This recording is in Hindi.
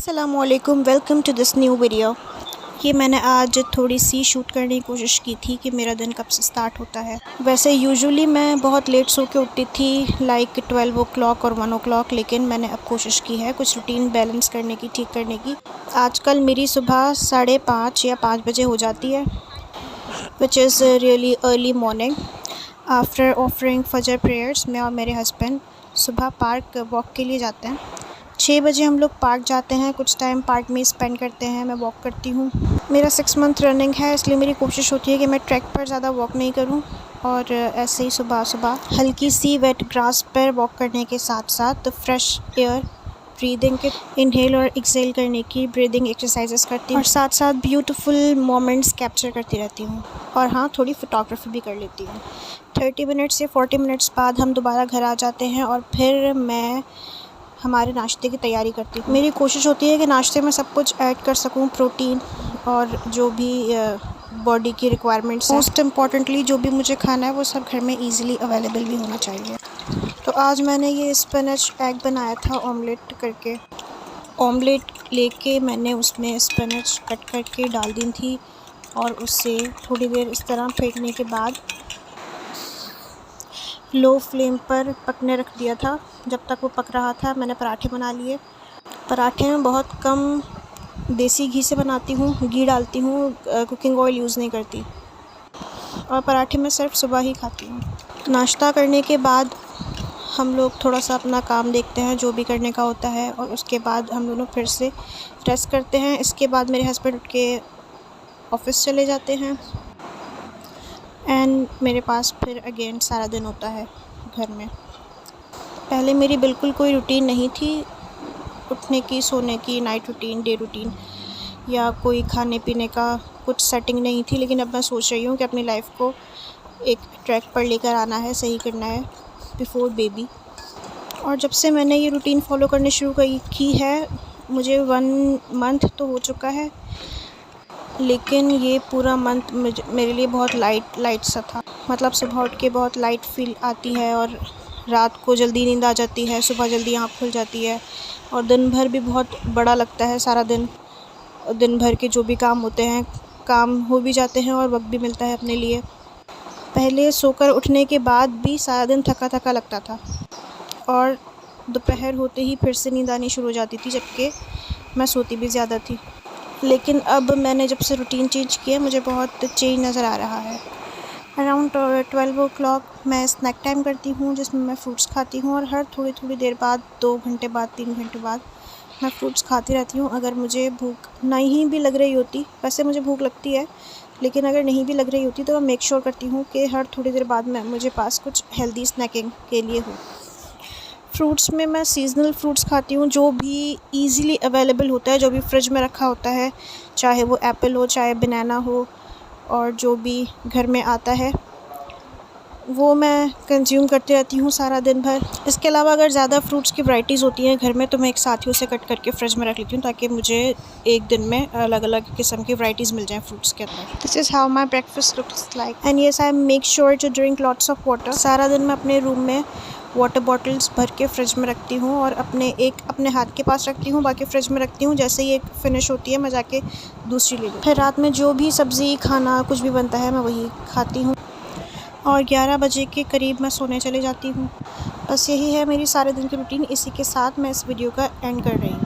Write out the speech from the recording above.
अस्सलामुअलैकुम, welcome to this new video. ये मैंने आज थोड़ी सी शूट करने की कोशिश की थी कि मेरा दिन कब से स्टार्ट होता है। वैसे यूजुअली मैं बहुत लेट सो के उठती थी, लाइक 12 o'clock और 1 o'clock, लेकिन मैंने अब कोशिश की है कुछ रूटीन बैलेंस करने की, ठीक करने की। आजकल मेरी सुबह 5:30 या 5 बजे हो जाती है, which is really early morning. After offering फजर प्रेयर्स, मैं और मेरे हस्बैंड सुबह पार्क वॉक के लिए जाते हैं। 6 बजे हम लोग पार्क जाते हैं, कुछ टाइम पार्क में स्पेंड करते हैं, मैं वॉक करती हूँ। मेरा 6 मंथ रनिंग है, इसलिए मेरी कोशिश होती है कि मैं ट्रैक पर ज़्यादा वॉक नहीं करूँ और ऐसे ही सुबह सुबह हल्की सी वेट ग्रास पर वॉक करने के साथ साथ फ्रेश एयर ब्रीदिंग के इनहेल और एक्सहेल करने की ब्रीदिंग एक्सरसाइजेस करती हूँ और साथ साथ ब्यूटीफुल मोमेंट्स कैप्चर करती रहती हूँ। और हाँ, थोड़ी फ़ोटोग्राफी भी कर लेती हूँ। 30 मिनट्स या 40 मिनट्स बाद हम दोबारा घर आ जाते हैं और फिर मैं हमारे नाश्ते की तैयारी करती हूँ। मेरी कोशिश होती है कि नाश्ते में सब कुछ ऐड कर सकूँ, प्रोटीन और जो भी बॉडी की रिक्वायरमेंट्स हैं। मोस्ट इम्पॉर्टेंटली जो भी मुझे खाना है वो सब घर में इजीली अवेलेबल भी होना चाहिए। तो आज मैंने ये स्पिनच एग बनाया था ऑमलेट करके। ऑमलेट लेके मैंने उसमें स्पिनच कट करके डाल दी थी और उससे थोड़ी देर इस तरह फेंटने के बाद लो फ्लेम पर पकने रख दिया था। जब तक वो पक रहा था मैंने पराठे बना लिए। पराठे में बहुत कम देसी घी से बनाती हूँ, घी डालती हूँ, कुकिंग ऑयल यूज़ नहीं करती और पराठे मैं सिर्फ सुबह ही खाती हूँ। नाश्ता करने के बाद हम लोग थोड़ा सा अपना काम देखते हैं, जो भी करने का होता है, और उसके बाद हम दोनों फिर से रेस्ट करते हैं। इसके बाद मेरे हस्बैंड उठ के ऑफ़िस चले जाते हैं एंड मेरे पास फिर अगेन सारा दिन होता है घर में। पहले मेरी बिल्कुल कोई रूटीन नहीं थी, उठने की, सोने की, नाइट रूटीन, डे रूटीन या कोई खाने पीने का कुछ सेटिंग नहीं थी। लेकिन अब मैं सोच रही हूँ कि अपनी लाइफ को एक ट्रैक पर लेकर आना है, सही करना है बिफ़ोर बेबी। और जब से मैंने ये रूटीन फॉलो करनी शुरू की है, मुझे 1 मंथ तो हो चुका है, लेकिन ये पूरा मंथ मेरे लिए बहुत लाइट सा था। मतलब सुबह उठ के बहुत लाइट फील आती है और रात को जल्दी नींद आ जाती है, सुबह जल्दी आँख खुल जाती है और दिन भर भी बहुत बड़ा लगता है। सारा दिन भर के जो भी काम होते हैं, काम हो भी जाते हैं और वक्त भी मिलता है अपने लिए। पहले सोकर उठने के बाद भी सारा दिन थका थका लगता था और दोपहर होते ही फिर से नींद आनी शुरू हो जाती थी, जबकि मैं सोती भी ज़्यादा थी। लेकिन अब मैंने जब से रूटीन चेंज किया, मुझे बहुत चेंज नज़र आ रहा है। अराउंड 12 o'clock मैं स्नैक टाइम करती हूँ, जिसमें मैं फ्रूट्स खाती हूँ और हर थोड़ी देर बाद, 2 घंटे बाद, 3 घंटे बाद मैं फ्रूट्स खाती रहती हूँ। अगर मुझे भूख नहीं भी लग रही होती, वैसे मुझे भूख लगती है, लेकिन अगर नहीं भी लग रही होती तो मैं मेक श्योर करती हूँ कि हर थोड़ी देर बाद मुझे पास कुछ हेल्दी स्नैकिंग के लिए हो। फ्रूट्स में मैं सीज़नल फ्रूट्स खाती हूँ, जो भी ईज़िली अवेलेबल होता है, जो भी फ्रिज में रखा होता है, चाहे वो एप्पल हो, चाहे बनाना हो, और जो भी घर में आता है वो मैं कंज्यूम करती रहती हूँ सारा दिन भर। इसके अलावा अगर ज़्यादा फ्रूट्स की वैराइटीज़ होती हैं घर में, तो मैं एक साथ ही उसे कट करके फ्रिज में रख लेती हूँ, ताकि मुझे एक दिन में अलग अलग किस्म की वैराइटीज़ मिल जाएँ फ्रूट्स के अंदर। This is how my breakfast looks like and yes, I make sure to drink lots of water. सारा दिन मैं अपने रूम में वाटर बॉटल्स भर के फ्रिज में रखती हूँ और अपने हाथ के पास रखती हूँ, बाकी फ्रिज में रखती हूँ। जैसे ही एक फिनिश होती है मैं जाके दूसरी ले लूँ। फिर रात में जो भी सब्ज़ी, खाना कुछ भी बनता है मैं वही खाती हूँ और 11 बजे के करीब मैं सोने चली जाती हूँ। बस यही है मेरी सारे दिन की रूटीन। इसी के साथ मैं इस वीडियो का एंड कर रही हूँ।